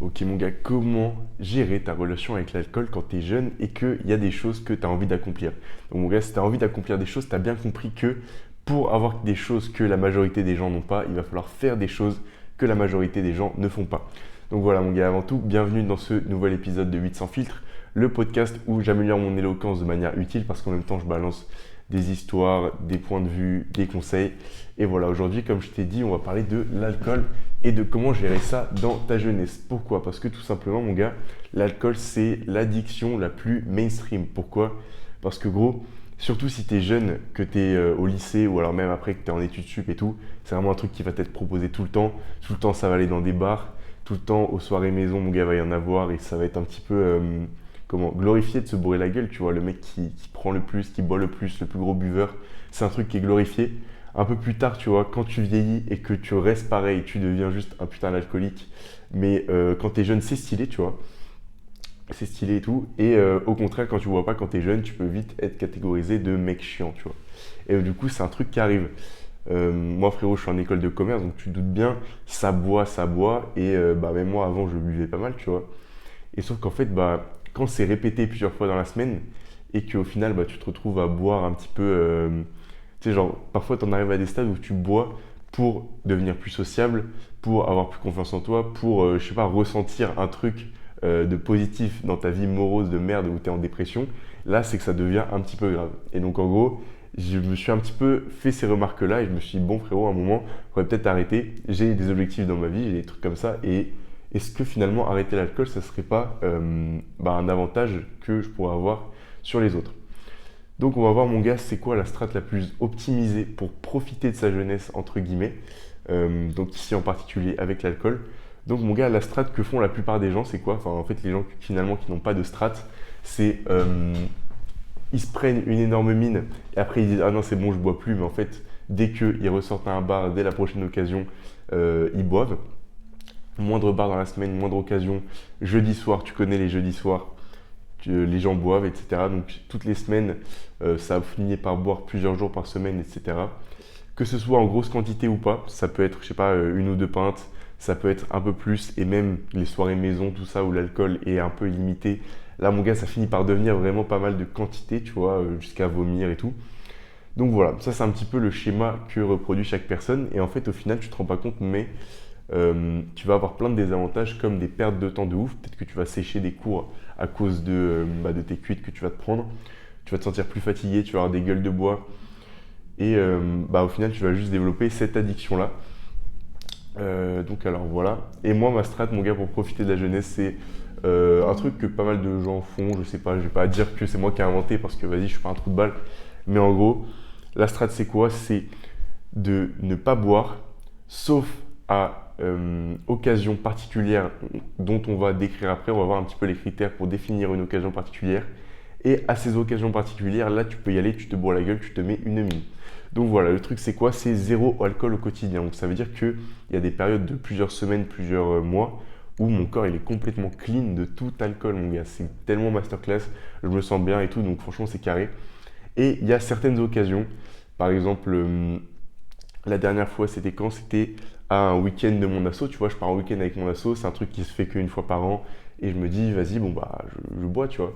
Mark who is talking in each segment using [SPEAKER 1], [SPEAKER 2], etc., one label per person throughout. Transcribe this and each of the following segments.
[SPEAKER 1] Ok mon gars, comment gérer ta relation avec l'alcool quand tu es jeune et qu'il y a des choses que tu as envie d'accomplir? Donc mon gars, si tu as envie d'accomplir des choses, tu as bien compris que pour avoir des choses que la majorité des gens n'ont pas, il va falloir faire des choses que la majorité des gens ne font pas. Donc voilà mon gars, avant tout, bienvenue dans ce nouvel épisode de 800 filtres, le podcast où j'améliore mon éloquence de manière utile parce qu'en même temps je balance des histoires, des points de vue, des conseils. Et voilà, aujourd'hui, comme je t'ai dit, on va parler de l'alcool et de comment gérer ça dans ta jeunesse. Pourquoi? Parce que tout simplement, mon gars, l'alcool, c'est l'addiction la plus mainstream. Pourquoi? Parce que gros, surtout si tu es jeune, que tu es au lycée ou alors même après que tu es en études sup et tout, c'est vraiment un truc qui va t'être proposé tout le temps. Tout le temps, ça va aller dans des bars. Tout le temps, aux soirées maison, mon gars, va y en avoir et ça va être un petit peu glorifié de se bourrer la gueule, tu vois. Le mec qui prend le plus, qui boit le plus, le plus gros buveur, c'est un truc qui est glorifié. Un peu plus tard, tu vois, quand tu vieillis et que tu restes pareil, tu deviens juste un putain d'alcoolique. Mais quand t'es jeune, c'est stylé, tu vois. C'est stylé et tout. Et au contraire, quand tu vois pas, quand t'es jeune, tu peux vite être catégorisé de mec chiant, tu vois. Et du coup, c'est un truc qui arrive. Moi, frérot, je suis en école de commerce, donc tu te doutes bien, ça boit, ça boit. Et même moi, avant, je buvais pas mal, tu vois. Et sauf qu'en fait, quand c'est répété plusieurs fois dans la semaine et qu'au final, tu te retrouves à boire un petit peu. Tu sais, genre, parfois, tu en arrives à des stades où tu bois pour devenir plus sociable, pour avoir plus confiance en toi, pour, je sais pas, ressentir un truc de positif dans ta vie morose de merde où tu es en dépression. Là, c'est que ça devient un petit peu grave. Et donc, en gros, je me suis un petit peu fait ces remarques-là et je me suis dit, bon, frérot, à un moment, il faudrait peut-être arrêter. J'ai des objectifs dans ma vie, j'ai des trucs comme ça. Et est-ce que finalement, arrêter l'alcool, ça serait pas un avantage que je pourrais avoir sur les autres? Donc on va voir mon gars, c'est quoi la strat la plus optimisée pour profiter de sa jeunesse entre guillemets. Donc ici en particulier avec l'alcool. Donc mon gars, la strat que font la plupart des gens, c'est quoi? Enfin en fait les gens finalement qui n'ont pas de strat, c'est ils se prennent une énorme mine et après ils disent ah non c'est bon je bois plus, mais en fait dès qu'ils ressortent à un bar, dès la prochaine occasion, ils boivent. Moindre bar dans la semaine, moindre occasion. Jeudi soir, tu connais les jeudis soirs, les gens boivent, etc. Donc toutes les semaines, ça finit par boire plusieurs jours par semaine, etc. Que ce soit en grosse quantité ou pas, ça peut être, je sais pas, une ou deux pintes, ça peut être un peu plus, et même les soirées maison, tout ça, où l'alcool est un peu limité. Là, mon gars, ça finit par devenir vraiment pas mal de quantité, tu vois, jusqu'à vomir et tout. Donc voilà, ça c'est un petit peu le schéma que reproduit chaque personne. Et en fait, au final, tu te rends pas compte, mais tu vas avoir plein de désavantages comme des pertes de temps de ouf. Peut-être que tu vas sécher des cours à cause de tes cuites que tu vas te prendre. Tu vas te sentir plus fatigué, tu vas avoir des gueules de bois. Et au final, tu vas juste développer cette addiction-là. Donc alors voilà. Et moi, ma strat, mon gars, pour profiter de la jeunesse, c'est un truc que pas mal de gens font. Je sais pas, je vais pas dire que c'est moi qui ai inventé parce que vas-y, je suis pas un trou de balle. Mais en gros, la strat, c'est quoi? C'est de ne pas boire, sauf à occasion particulière dont on va décrire après. On va voir un petit peu les critères pour définir une occasion particulière. Et à ces occasions particulières, là, tu peux y aller, tu te bois la gueule, tu te mets une mine. Donc voilà, le truc c'est quoi? C'est zéro alcool au quotidien. Donc ça veut dire qu'il y a des périodes de plusieurs semaines, plusieurs mois où mon corps il est complètement clean de tout alcool, mon gars. C'est tellement masterclass, je me sens bien et tout, donc franchement c'est carré. Et il y a certaines occasions, par exemple, la dernière fois c'était quand? C'était à un week-end de mon asso, tu vois, je pars en week-end avec mon asso, c'est un truc qui se fait qu'une fois par an, et je me dis, vas-y, je bois, tu vois.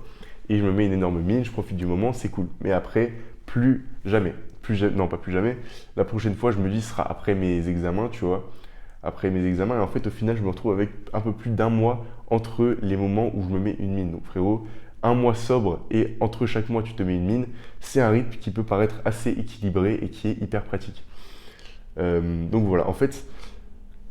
[SPEAKER 1] Et je me mets une énorme mine, je profite du moment, c'est cool. Mais après, plus jamais. Non, pas plus jamais. La prochaine fois, je me dis, ce sera après mes examens, tu vois. Après mes examens. Et en fait, au final, je me retrouve avec un peu plus d'un mois entre les moments où je me mets une mine. Donc, frérot, un mois sobre et entre chaque mois, tu te mets une mine. C'est un rythme qui peut paraître assez équilibré et qui est hyper pratique. Donc voilà, en fait,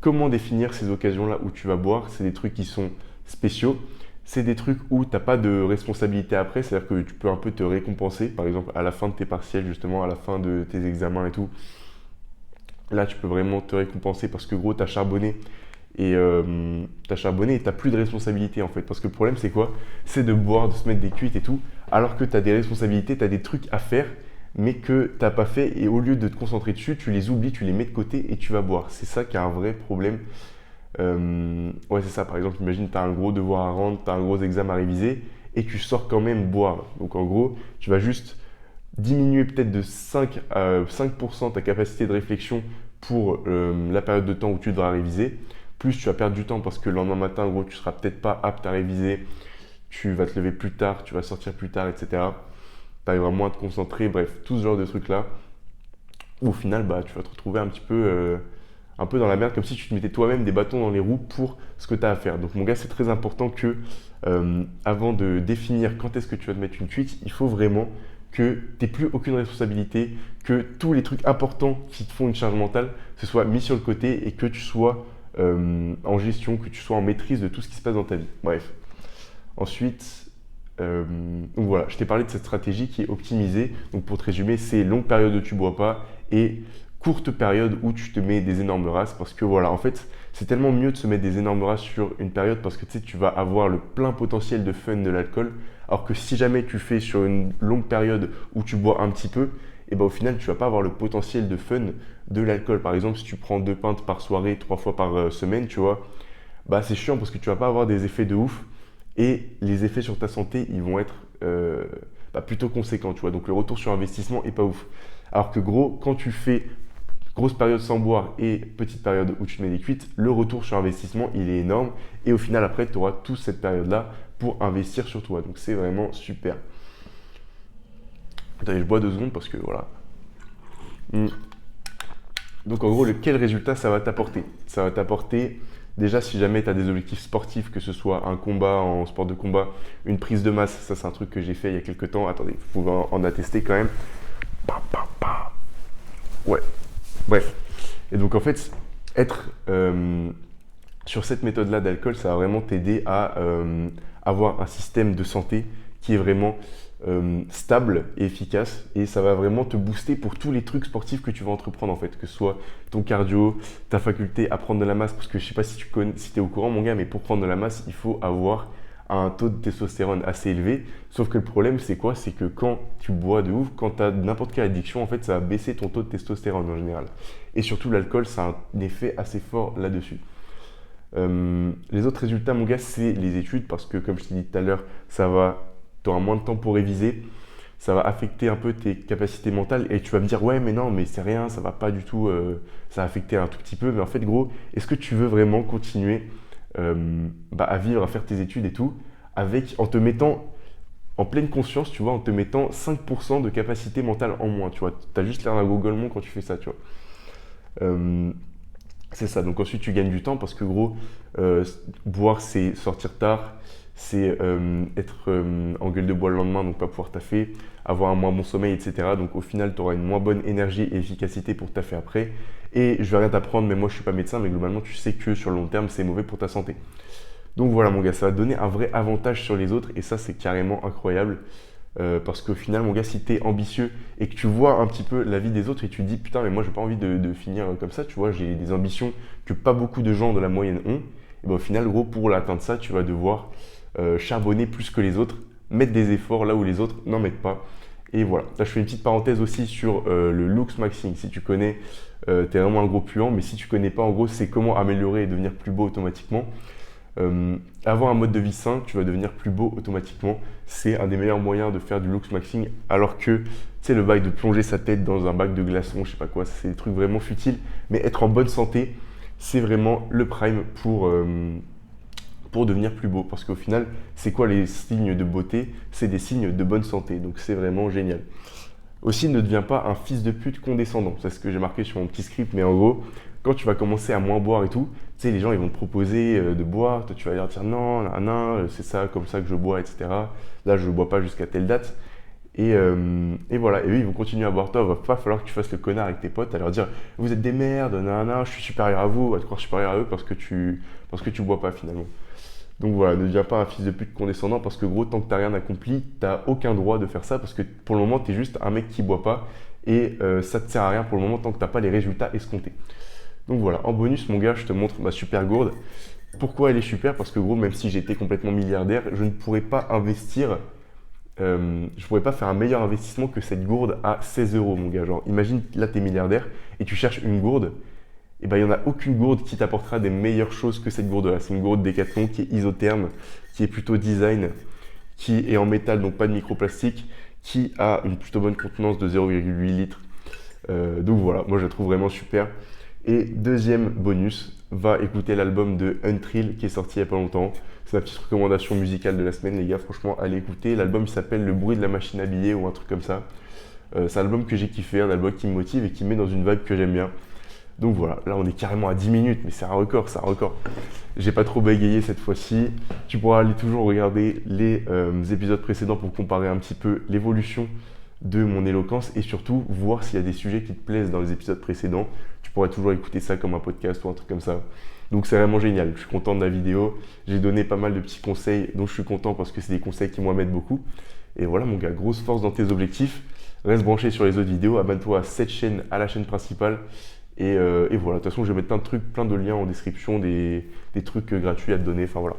[SPEAKER 1] comment définir ces occasions-là où tu vas boire? C'est des trucs qui sont spéciaux. C'est des trucs où tu n'as pas de responsabilité après, c'est-à-dire que tu peux un peu te récompenser, par exemple à la fin de tes partiels, justement, à la fin de tes examens et tout. Là, tu peux vraiment te récompenser parce que gros, tu as charbonné et tu n'as plus de responsabilité en fait. Parce que le problème, c'est quoi? C'est de boire, de se mettre des cuites et tout, alors que tu as des responsabilités, tu as des trucs à faire, mais que tu n'as pas fait. Et au lieu de te concentrer dessus, tu les oublies, tu les mets de côté et tu vas boire. C'est ça qui est un vrai problème. Ouais, c'est ça. Par exemple, imagine, tu as un gros devoir à rendre, tu as un gros examen à réviser et tu sors quand même boire. Donc, en gros, tu vas juste diminuer peut-être de 5 à 5% ta capacité de réflexion pour la période de temps où tu devras réviser plus tu vas perdre du temps parce que le lendemain matin, en gros, tu seras peut-être pas apte à réviser, tu vas te lever plus tard, tu vas sortir plus tard, etc. Tu arriveras moins à te concentrer, bref, tout ce genre de trucs-là. Au final, bah, tu vas te retrouver un peu dans la merde, comme si tu te mettais toi-même des bâtons dans les roues pour ce que tu as à faire. Donc mon gars, c'est très important que avant de définir quand est-ce que tu vas te mettre une tweet, il faut vraiment que tu n'aies plus aucune responsabilité, que tous les trucs importants qui te font une charge mentale, se soient mis sur le côté et que tu sois en gestion, que tu sois en maîtrise de tout ce qui se passe dans ta vie. Bref. Ensuite, donc voilà, je t'ai parlé de cette stratégie qui est optimisée. Donc pour te résumer, c'est longue période où tu bois pas et courte période où tu te mets des énormes races parce que voilà, en fait, c'est tellement mieux de se mettre des énormes races sur une période parce que tu sais, tu vas avoir le plein potentiel de fun de l'alcool. Alors que si jamais tu fais sur une longue période où tu bois un petit peu, et ben au final, tu vas pas avoir le potentiel de fun de l'alcool. Par exemple, si tu prends 2 pintes par soirée, 3 fois par semaine, tu vois, bah c'est chiant parce que tu vas pas avoir des effets de ouf et les effets sur ta santé, ils vont être plutôt conséquents, tu vois. Donc le retour sur investissement est pas ouf. Alors que gros, quand tu fais grosse période sans boire et petite période où tu te mets des cuites, le retour sur investissement, il est énorme. Et au final, après, tu auras toute cette période-là pour investir sur toi. Donc c'est vraiment super. Attendez, je bois 2 secondes parce que voilà. Donc en gros, quel résultat ça va t'apporter? Ça va t'apporter, déjà si jamais tu as des objectifs sportifs, que ce soit un combat en sport de combat, une prise de masse, ça c'est un truc que j'ai fait il y a quelques temps. Attendez, vous pouvez en attester quand même. Ouais, bref. Et donc en fait, être sur cette méthode-là d'alcool, ça va vraiment t'aider à avoir un système de santé qui est vraiment stable et efficace et ça va vraiment te booster pour tous les trucs sportifs que tu vas entreprendre en fait, que ce soit ton cardio, ta faculté à prendre de la masse, parce que je sais pas si tu connais, si tu es au courant mon gars, mais pour prendre de la masse, il faut avoir un taux de testostérone assez élevé. Sauf que le problème, c'est quoi? C'est que quand tu bois de ouf, quand tu as n'importe quelle addiction, en fait, ça va baisser ton taux de testostérone en général. Et surtout, l'alcool, ça a un effet assez fort là-dessus. Les autres résultats, mon gars, c'est les études, parce que comme je t'ai dit tout à l'heure, tu auras moins de temps pour réviser, ça va affecter un peu tes capacités mentales, et tu vas me dire, ouais, mais non, mais c'est rien, ça va pas du tout, ça va affecter un tout petit peu, mais en fait, gros, est-ce que tu veux vraiment continuer à vivre, à faire tes études et tout, en te mettant en pleine conscience, tu vois, en te mettant 5% de capacité mentale en moins, tu vois. Tu as juste l'air d'un gogolemon quand tu fais ça, tu vois. C'est ça, donc ensuite tu gagnes du temps parce que gros, boire c'est sortir tard, c'est être en gueule de bois le lendemain, donc pas pouvoir taffer, avoir un moins bon sommeil, etc. Donc au final, tu auras une moins bonne énergie et efficacité pour taffer après. Et je vais rien t'apprendre, mais moi je suis pas médecin, mais globalement tu sais que sur le long terme c'est mauvais pour ta santé. Donc voilà mon gars, ça va te donner un vrai avantage sur les autres et ça c'est carrément incroyable. Parce qu'au final, mon gars, si tu es ambitieux et que tu vois un petit peu la vie des autres et tu te dis putain, mais moi j'ai pas envie de finir comme ça, tu vois, j'ai des ambitions que pas beaucoup de gens de la moyenne ont, et ben, au final, gros, pour l'atteindre ça, tu vas devoir charbonner plus que les autres, mettre des efforts là où les autres n'en mettent pas. Et voilà. Là, je fais une petite parenthèse aussi sur le looks maxing. Si tu connais, tu es vraiment un gros puant, mais si tu connais pas, en gros, c'est comment améliorer et devenir plus beau automatiquement. Avoir un mode de vie sain, tu vas devenir plus beau automatiquement. C'est un des meilleurs moyens de faire du looks maxing. Alors que, tu sais, le bail de plonger sa tête dans un bac de glaçons, je sais pas quoi, c'est des trucs vraiment futiles. Mais être en bonne santé, c'est vraiment le prime pour devenir plus beau. Parce qu'au final, c'est quoi les signes de beauté? C'est des signes de bonne santé. Donc c'est vraiment génial. Aussi, ne deviens pas un fils de pute condescendant. C'est ce que j'ai marqué sur mon petit script, mais en gros, quand tu vas commencer à moins boire et tout, tu sais, les gens ils vont te proposer de boire, toi tu vas leur dire non, non, non, c'est ça, comme ça que je bois, etc. Là, je ne bois pas jusqu'à telle date. Et voilà, et eux ils vont continuer à boire. Toi, il va pas falloir que tu fasses le connard avec tes potes, à leur dire vous êtes des merdes, non, non, je suis supérieur à vous, à te croire supérieur à eux parce que tu bois pas finalement. Donc voilà, ne deviens pas un fils de pute condescendant parce que gros, tant que t'as rien accompli, t'as aucun droit de faire ça parce que pour le moment, t'es juste un mec qui boit pas et ça te sert à rien pour le moment tant que t'as pas les résultats escomptés. Donc voilà, en bonus, mon gars, je te montre ma super gourde. Pourquoi elle est super? Parce que gros, même si j'étais complètement milliardaire, je ne pourrais pas investir, je pourrais pas faire un meilleur investissement que cette gourde à 16 euros, mon gars. Genre, imagine, là, t'es milliardaire et tu cherches une gourde. Et ben, il n'y en a aucune gourde qui t'apportera des meilleures choses que cette gourde-là. C'est une gourde Decathlon qui est isotherme, qui est plutôt design, qui est en métal, donc pas de microplastique, qui a une plutôt bonne contenance de 0,8 litres. Donc voilà, moi je la trouve vraiment super. Et deuxième bonus, va écouter l'album de Untrill qui est sorti il n'y a pas longtemps. C'est ma petite recommandation musicale de la semaine, les gars. Franchement, allez écouter. L'album il s'appelle Le bruit de la machine à billets ou un truc comme ça. C'est un album que j'ai kiffé, un album qui me motive et qui me met dans une vibe que j'aime bien. Donc voilà, là on est carrément à 10 minutes, mais c'est un record, c'est un record. J'ai pas trop bégayé cette fois-ci. Tu pourras aller toujours regarder les épisodes précédents pour comparer un petit peu l'évolution de mon éloquence et surtout voir s'il y a des sujets qui te plaisent dans les épisodes précédents. Tu pourrais toujours écouter ça comme un podcast ou un truc comme ça. Donc c'est vraiment génial, je suis content de la vidéo. J'ai donné pas mal de petits conseils dont je suis content parce que c'est des conseils qui moi m'aident beaucoup. Et voilà mon gars, grosse force dans tes objectifs. Reste branché sur les autres vidéos, abonne-toi à cette chaîne, à la chaîne principale. Et voilà, de toute façon je vais mettre plein de trucs, plein de liens en description, des trucs gratuits à te donner, enfin voilà.